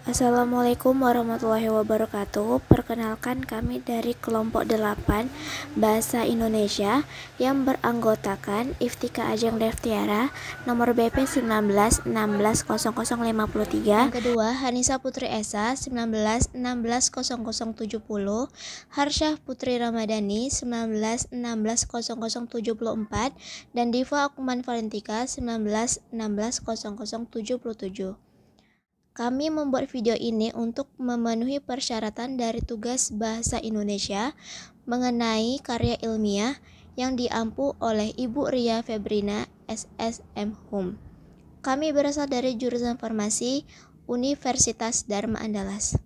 Assalamualaikum warahmatullahi wabarakatuh. Perkenalkan, kami dari kelompok 8 Bahasa Indonesia yang beranggotakan Iftika Ajeng Devtiara, nomor BP 19 16 0053. Yang kedua, Hanisa Putri Esa 19 16 0070, Harsyah Putri Ramadhani 19 16 0074, dan Diva Akuman Valentika 19 16 0077. Kami membuat video ini untuk memenuhi persyaratan dari tugas Bahasa Indonesia mengenai karya ilmiah yang diampu oleh Ibu Ria Febrina, SSM Hum. Kami berasal dari jurusan Farmasi Universitas Dharma Andalas.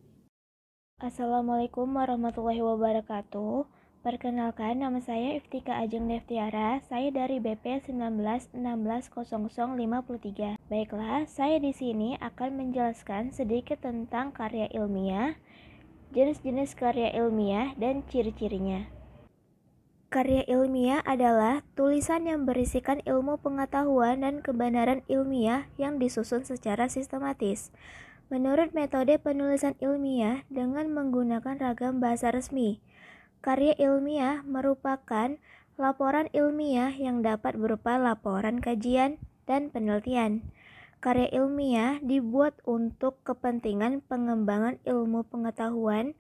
Assalamualaikum warahmatullahi wabarakatuh. Perkenalkan, nama saya Iftika Ajeng Devtiara. Saya dari BP 19 16 0053. Baiklah, saya di sini akan menjelaskan sedikit tentang karya ilmiah, jenis-jenis karya ilmiah, dan ciri-cirinya. Karya ilmiah adalah tulisan yang berisikan ilmu pengetahuan dan kebenaran ilmiah yang disusun secara sistematis menurut metode penulisan ilmiah dengan menggunakan ragam bahasa resmi. Karya ilmiah merupakan laporan ilmiah yang dapat berupa laporan kajian dan penelitian. Karya ilmiah dibuat untuk kepentingan pengembangan ilmu pengetahuan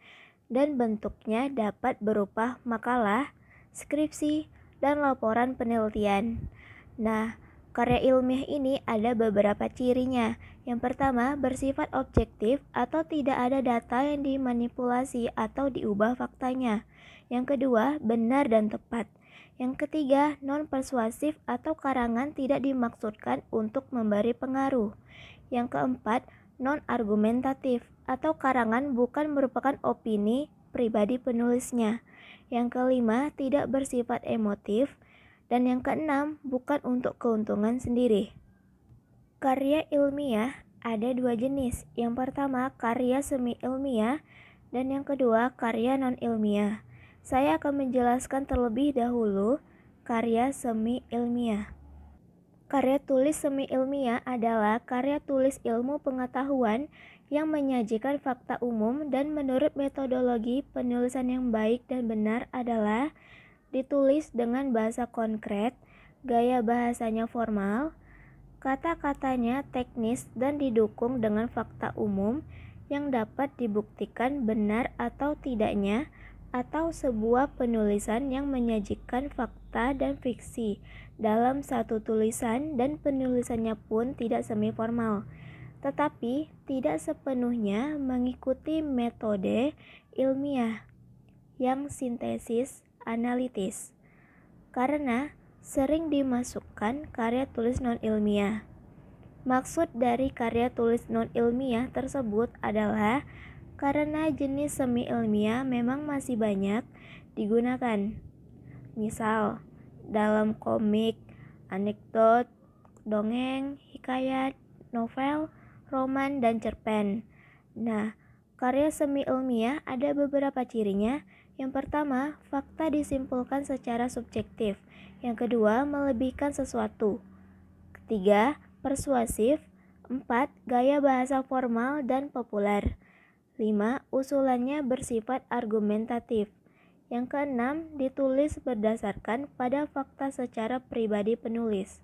dan bentuknya dapat berupa makalah, skripsi, dan laporan penelitian. Nah, karya ilmiah ini ada beberapa cirinya. Yang pertama, bersifat objektif atau tidak ada data yang dimanipulasi atau diubah faktanya. Yang kedua, benar dan tepat. Yang ketiga, non-persuasif atau karangan tidak dimaksudkan untuk memberi pengaruh. Yang keempat, non-argumentatif atau karangan bukan merupakan opini pribadi penulisnya. Yang kelima, tidak bersifat emotif. Dan yang keenam, bukan untuk keuntungan sendiri. Karya ilmiah ada dua jenis. Yang pertama, karya semi ilmiah, dan yang kedua, karya non-ilmiah. Saya akan menjelaskan terlebih dahulu karya semi ilmiah. Karya tulis semi ilmiah adalah karya tulis ilmu pengetahuan yang menyajikan fakta umum dan menurut metodologi penulisan yang baik dan benar adalah ditulis dengan bahasa konkret, gaya bahasanya formal, kata-katanya teknis dan didukung dengan fakta umum yang dapat dibuktikan benar atau tidaknya, atau sebuah penulisan yang menyajikan fakta dan fiksi dalam satu tulisan dan penulisannya pun tidak semi formal, tetapi tidak sepenuhnya mengikuti metode ilmiah yang sintesis analitis, karena sering dimasukkan karya tulis non-ilmiah. Maksud dari karya tulis non-ilmiah tersebut adalah karena jenis semi ilmiah memang masih banyak digunakan. Misal, dalam komik, anekdot, dongeng, hikayat, novel, roman, dan cerpen. Nah, karya semi ilmiah ada beberapa cirinya. Yang pertama, fakta disimpulkan secara subjektif. Yang kedua, melebihkan sesuatu. Ketiga, persuasif. 4. Gaya bahasa formal dan populer. 5. Usulannya bersifat argumentatif. Yang keenam, ditulis berdasarkan pada fakta secara pribadi penulis.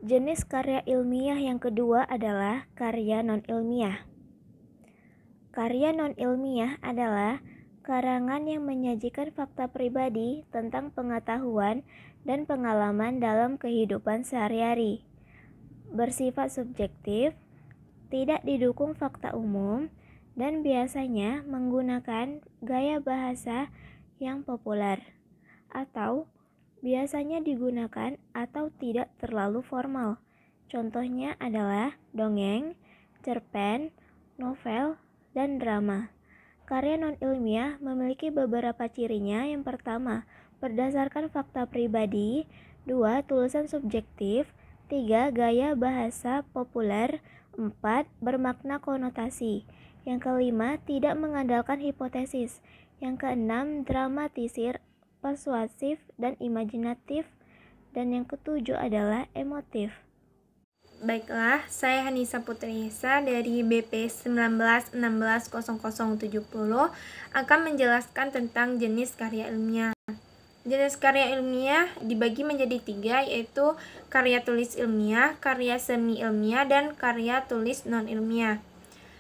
Jenis karya ilmiah yang kedua adalah karya non-ilmiah. Karya non-ilmiah adalah karangan yang menyajikan fakta pribadi tentang pengetahuan dan pengalaman dalam kehidupan sehari-hari. Bersifat subjektif, tidak didukung fakta umum, dan biasanya menggunakan gaya bahasa yang populer, atau biasanya digunakan atau tidak terlalu formal. Contohnya adalah dongeng, cerpen, novel, dan drama. Karya non-ilmiah memiliki beberapa cirinya. Yang pertama, berdasarkan fakta pribadi. 2. Tulisan subjektif. 3. Gaya bahasa populer. 4. Bermakna konotasi. Yang kelima, tidak mengandalkan hipotesis. Yang keenam, dramatisir, persuasif, dan imajinatif. Dan yang ketujuh adalah emotif. Baiklah, saya Hanisa Putri Esa dari BP 19160070 akan menjelaskan tentang jenis karya ilmiah. Jenis karya ilmiah dibagi menjadi 3, yaitu karya tulis ilmiah, karya semi ilmiah, dan karya tulis non-ilmiah.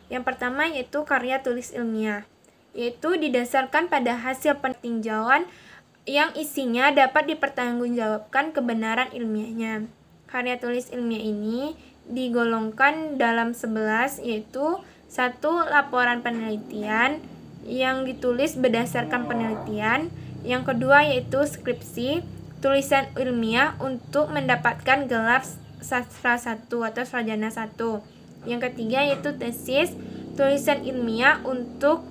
Yang pertama yaitu karya tulis ilmiah, yaitu didasarkan pada hasil peninjauan yang isinya dapat dipertanggungjawabkan kebenaran ilmiahnya. Karya tulis ilmiah ini digolongkan dalam 11, yaitu 1. Laporan penelitian yang ditulis berdasarkan penelitian. Yang kedua yaitu skripsi, tulisan ilmiah untuk mendapatkan gelar sastra 1 atau sarjana 1. Yang ketiga yaitu tesis, tulisan ilmiah untuk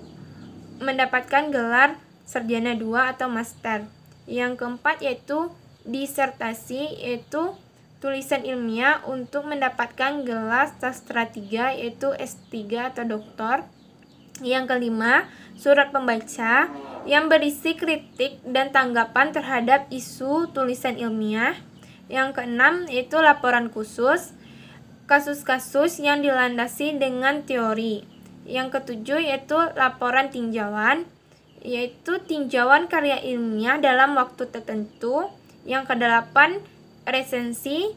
mendapatkan gelar sarjana 2 atau master. Yang keempat yaitu disertasi, yaitu tulisan ilmiah untuk mendapatkan gelar sastra 3, yaitu S3 atau doktor. Yang kelima, surat pembaca yang berisi kritik dan tanggapan terhadap isu tulisan ilmiah. Yang keenam yaitu laporan khusus, kasus-kasus yang dilandasi dengan teori. Yang ketujuh yaitu laporan tinjauan, yaitu tinjauan karya ilmiah dalam waktu tertentu. Yang kedelapan, resensi,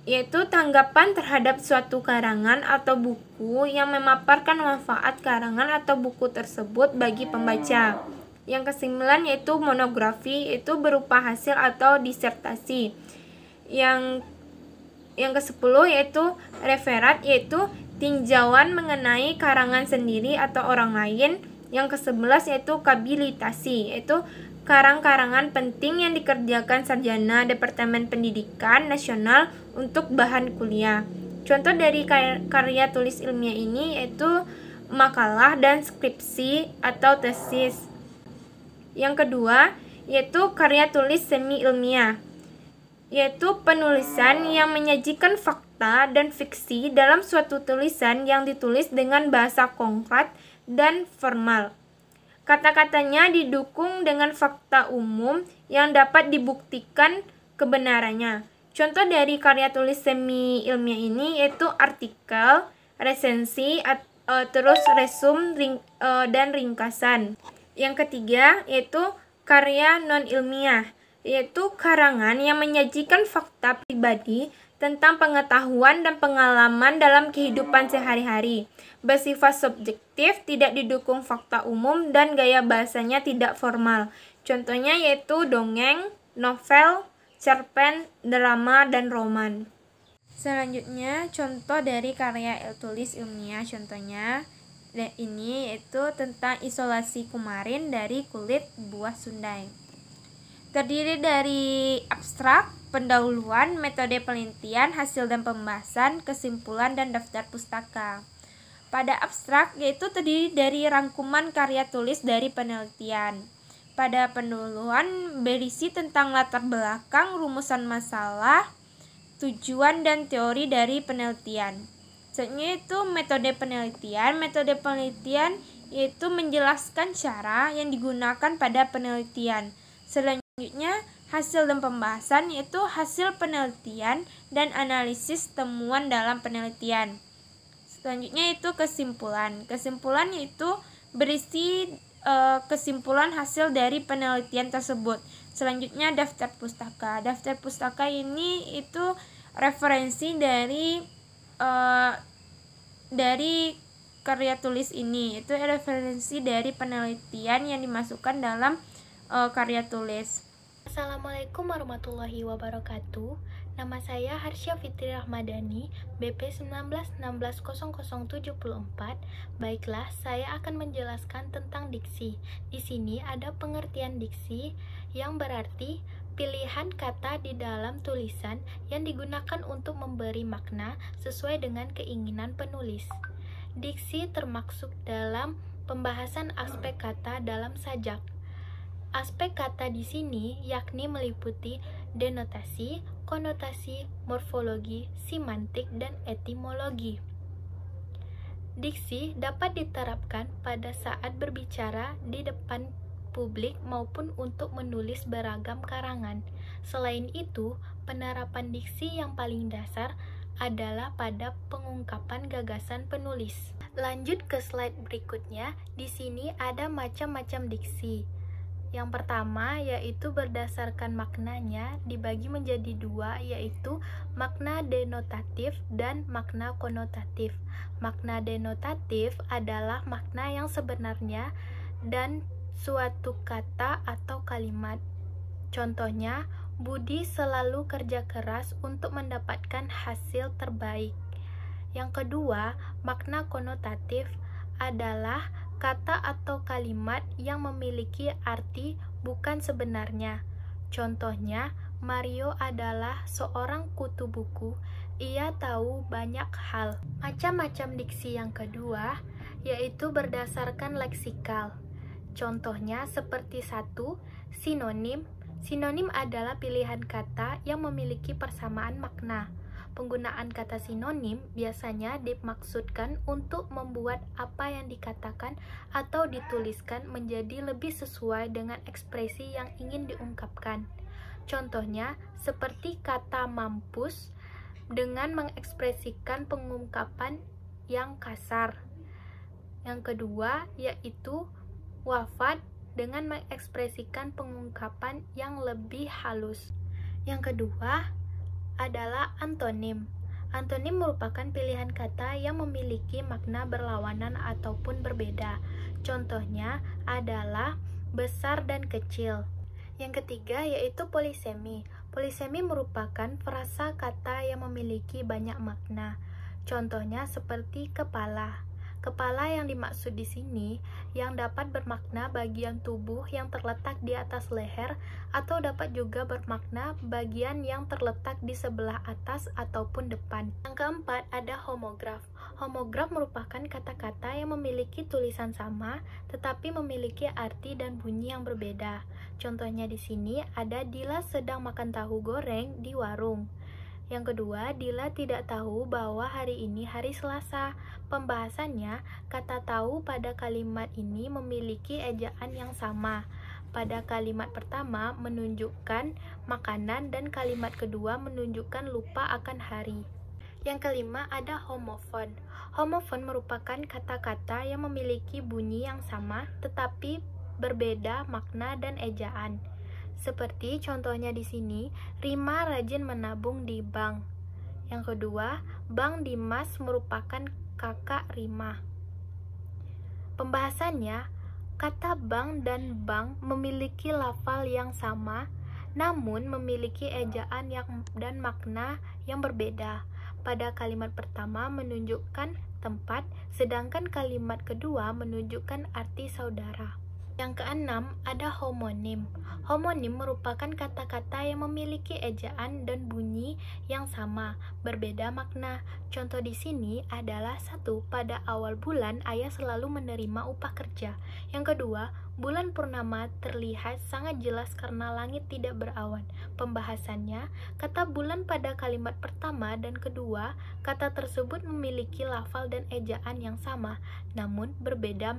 yaitu tanggapan terhadap suatu karangan atau buku yang memaparkan manfaat karangan atau buku tersebut bagi pembaca. Yang kesembilan yaitu monografi, yaitu berupa hasil atau disertasi. Yang ke-10 yaitu referat, yaitu tinjauan mengenai karangan sendiri atau orang lain. Yang ke-11 yaitu habilitasi, yaitu karang-karangan penting yang dikerjakan sarjana Departemen Pendidikan Nasional untuk bahan kuliah. Contoh dari karya tulis ilmiah ini yaitu makalah dan skripsi atau tesis. Yang kedua yaitu karya tulis semi ilmiah, yaitu penulisan yang menyajikan fakta dan fiksi dalam suatu tulisan yang ditulis dengan bahasa konkret dan formal. Kata-katanya didukung dengan fakta umum yang dapat dibuktikan kebenarannya. Contoh dari karya tulis semi ilmiah ini yaitu artikel, resensi, terus resum dan ringkasan. Yang ketiga yaitu karya non ilmiah, yaitu karangan yang menyajikan fakta pribadi tentang pengetahuan dan pengalaman dalam kehidupan sehari-hari, bersifat subjektif, tidak didukung fakta umum, dan gaya bahasanya tidak formal. Contohnya yaitu dongeng, novel, cerpen, drama, dan roman. Selanjutnya, contoh dari karya tulis ilmiah, contohnya ini yaitu tentang isolasi kumarin dari kulit buah sundai. Terdiri dari abstrak, pendahuluan, metode penelitian, hasil dan pembahasan, kesimpulan, dan daftar pustaka. Pada abstrak yaitu terdiri dari rangkuman karya tulis dari penelitian. Pada pendahuluan berisi tentang latar belakang, rumusan masalah, tujuan, dan teori dari penelitian. Selanjutnya itu metode penelitian. Metode penelitian yaitu menjelaskan cara yang digunakan pada penelitian. Selanjutnya, hasil dan pembahasan yaitu hasil penelitian dan analisis temuan dalam penelitian. Selanjutnya itu kesimpulan. Kesimpulan yaitu berisi kesimpulan hasil dari penelitian tersebut. Selanjutnya daftar pustaka. Daftar pustaka ini itu referensi dari karya tulis ini. Itu referensi dari penelitian yang dimasukkan dalam karya tulis. Assalamualaikum warahmatullahi wabarakatuh. Nama saya Harsya Fitri Rahmadani, BP 19160074. Baiklah, saya akan menjelaskan tentang diksi. Di sini ada pengertian diksi yang berarti pilihan kata di dalam tulisan yang digunakan untuk memberi makna sesuai dengan keinginan penulis. Diksi termasuk dalam pembahasan aspek kata dalam sajak. Aspek kata di sini yakni meliputi denotasi, konotasi, morfologi, semantik, dan etimologi. Diksi dapat diterapkan pada saat berbicara di depan publik maupun untuk menulis beragam karangan. Selain itu, penerapan diksi yang paling dasar adalah pada pengungkapan gagasan penulis. Lanjut ke slide berikutnya. Di sini ada macam-macam diksi. Yang pertama yaitu berdasarkan maknanya dibagi menjadi dua, yaitu makna denotatif dan makna konotatif. Makna denotatif adalah makna yang sebenarnya dan suatu kata atau kalimat. Contohnya, Budi selalu kerja keras untuk mendapatkan hasil terbaik. Yang kedua, makna konotatif adalah kata atau kalimat yang memiliki arti bukan sebenarnya. Contohnya, Mario adalah seorang kutu buku. Ia tahu banyak hal. Macam-macam diksi yang kedua yaitu berdasarkan leksikal. Contohnya seperti 1. Sinonim. Sinonim adalah pilihan kata yang memiliki persamaan makna. Penggunaan kata sinonim biasanya dimaksudkan untuk membuat apa yang dikatakan atau dituliskan menjadi lebih sesuai dengan ekspresi yang ingin diungkapkan. Contohnya, seperti kata mampus dengan mengekspresikan pengungkapan yang kasar. Yang kedua, yaitu wafat dengan mengekspresikan pengungkapan yang lebih halus. Yang kedua adalah antonim. Antonim merupakan pilihan kata yang memiliki makna berlawanan ataupun berbeda. Contohnya adalah besar dan kecil. Yang ketiga yaitu polisemi. Polisemi merupakan frasa kata yang memiliki banyak makna. Contohnya seperti kepala. Kepala yang dimaksud di sini yang dapat bermakna bagian tubuh yang terletak di atas leher atau dapat juga bermakna bagian yang terletak di sebelah atas ataupun depan. Yang keempat ada homograf. Homograf merupakan kata-kata yang memiliki tulisan sama tetapi memiliki arti dan bunyi yang berbeda. Contohnya di sini ada Dila sedang makan tahu goreng di warung. Yang kedua, Dila tidak tahu bahwa hari ini hari Selasa. Pembahasannya, kata tahu pada kalimat ini memiliki ejaan yang sama. Pada kalimat pertama menunjukkan makanan dan kalimat kedua menunjukkan lupa akan hari. Yang kelima ada homofon. Homofon merupakan kata-kata yang memiliki bunyi yang sama tetapi berbeda makna dan ejaan. Seperti contohnya di sini, Rima rajin menabung di bank. Yang kedua, Bang Dimas merupakan kakak Rima. Pembahasannya, kata bank dan bank memiliki lafal yang sama, namun memiliki ejaan dan makna yang berbeda. Pada kalimat pertama menunjukkan tempat, sedangkan kalimat kedua menunjukkan arti saudara. Yang keenam ada homonim. Homonim merupakan kata-kata yang memiliki ejaan dan bunyi yang sama, berbeda makna. Contoh di sini adalah 1. Pada awal bulan ayah selalu menerima upah kerja. Yang kedua, bulan purnama terlihat sangat jelas karena langit tidak berawan. Pembahasannya, kata bulan pada kalimat pertama dan kedua, kata tersebut memiliki lafal dan ejaan yang sama, namun berbeda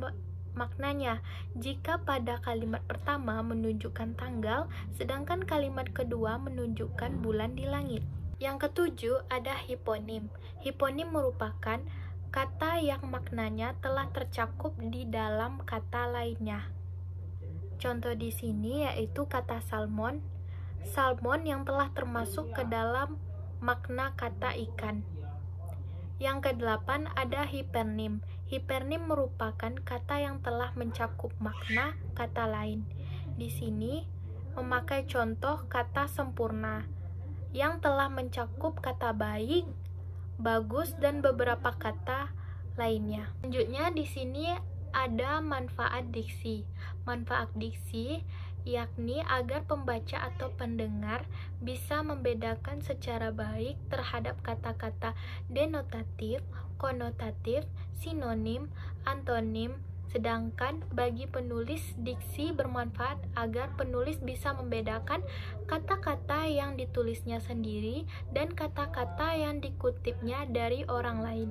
maknanya. Jika pada kalimat pertama menunjukkan tanggal, sedangkan kalimat kedua menunjukkan bulan di langit. Yang ketujuh ada hiponim. Hiponim merupakan kata yang maknanya telah tercakup di dalam kata lainnya. Contoh di sini yaitu kata salmon. Salmon yang telah termasuk ke dalam makna kata ikan. Yang kedelapan ada hipernim. Hipernim merupakan kata yang telah mencakup makna kata lain. Di sini memakai contoh kata sempurna yang telah mencakup kata baik, bagus, dan beberapa kata lainnya. Selanjutnya di sini ada manfaat diksi. Manfaat diksi yakni agar pembaca atau pendengar bisa membedakan secara baik terhadap kata-kata denotatif, konotatif, sinonim, antonim. Sedangkan bagi penulis, diksi bermanfaat agar penulis bisa membedakan kata-kata yang ditulisnya sendiri dan kata-kata yang dikutipnya dari orang lain.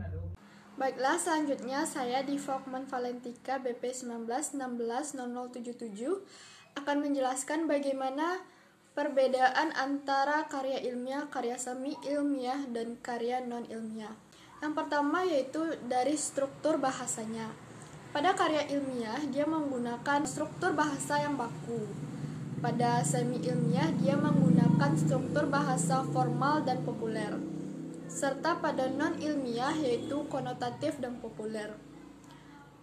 Baiklah, selanjutnya saya di Vokman Valentika BP 19160077 akan menjelaskan bagaimana Perbedaan antara karya ilmiah, karya semi ilmiah, dan karya non-ilmiah. Yang pertama yaitu dari struktur bahasanya. Pada karya ilmiah, dia menggunakan struktur bahasa yang baku. Pada semi ilmiah, dia menggunakan struktur bahasa formal dan populer. Serta pada non-ilmiah yaitu konotatif dan populer.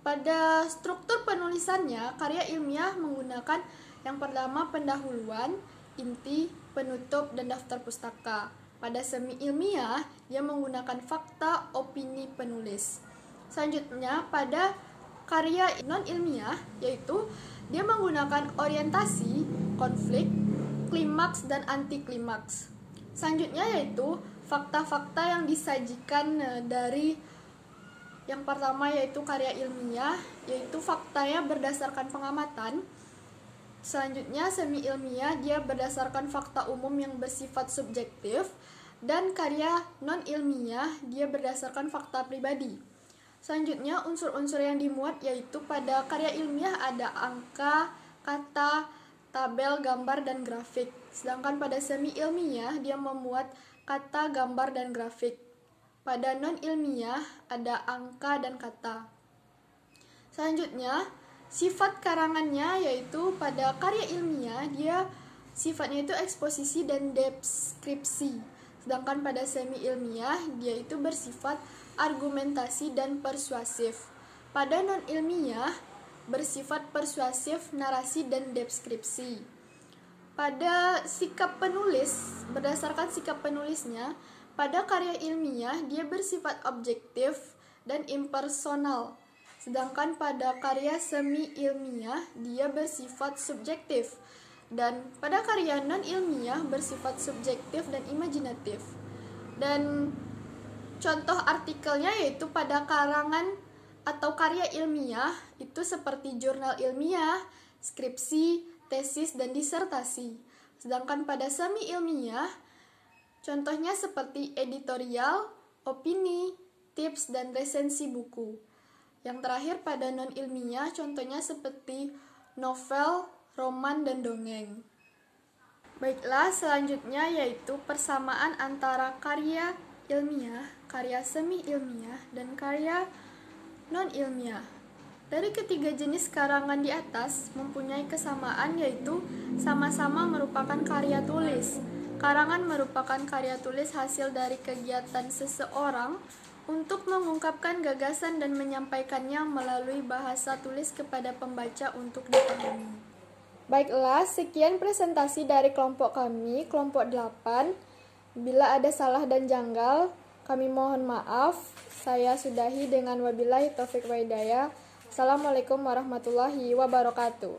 Pada struktur penulisannya, karya ilmiah menggunakan yang pertama pendahuluan, inti, penutup, dan daftar pustaka. Pada semi ilmiah, dia menggunakan fakta, opini penulis. Selanjutnya, pada karya non-ilmiah, yaitu dia menggunakan orientasi, konflik, klimaks, dan anti klimaks. Selanjutnya yaitu fakta-fakta yang disajikan dari yang pertama yaitu karya ilmiah, yaitu faktanya berdasarkan pengamatan. Selanjutnya semi ilmiah, dia berdasarkan fakta umum yang bersifat subjektif, dan karya non ilmiah dia berdasarkan fakta pribadi. Selanjutnya unsur-unsur yang dimuat yaitu pada karya ilmiah ada angka, kata, tabel, gambar, dan grafik. Sedangkan pada semi ilmiah dia memuat kata, gambar, dan grafik. Pada non ilmiah ada angka dan kata. Selanjutnya sifat karangannya yaitu pada karya ilmiah dia sifatnya itu eksposisi dan deskripsi. Sedangkan pada semi ilmiah dia itu bersifat argumentasi dan persuasif. Pada non ilmiah bersifat persuasif, narasi, dan deskripsi. Pada sikap penulis, berdasarkan sikap penulisnya, pada karya ilmiah dia bersifat objektif dan impersonal. Sedangkan pada karya semi ilmiah dia bersifat subjektif, dan pada karya non ilmiah bersifat subjektif dan imajinatif. Dan contoh artikelnya yaitu pada karangan atau karya ilmiah itu seperti jurnal ilmiah, skripsi, tesis, dan disertasi. Sedangkan pada semi ilmiah contohnya seperti editorial, opini, tips, dan resensi buku. Yang terakhir pada non-ilmiah contohnya seperti novel, roman, dan dongeng. Baiklah, selanjutnya yaitu persamaan antara karya ilmiah, karya semi ilmiah, dan karya non-ilmiah. Dari ketiga jenis karangan di atas mempunyai kesamaan yaitu sama-sama merupakan karya tulis. Karangan merupakan karya tulis hasil dari kegiatan seseorang untuk mengungkapkan gagasan dan menyampaikannya melalui bahasa tulis kepada pembaca untuk dipahami. Baiklah, sekian presentasi dari kelompok kami, kelompok 8. Bila ada salah dan janggal, kami mohon maaf. Saya sudahi dengan wabillahi taufik wa hidayah. Assalamualaikum warahmatullahi wabarakatuh.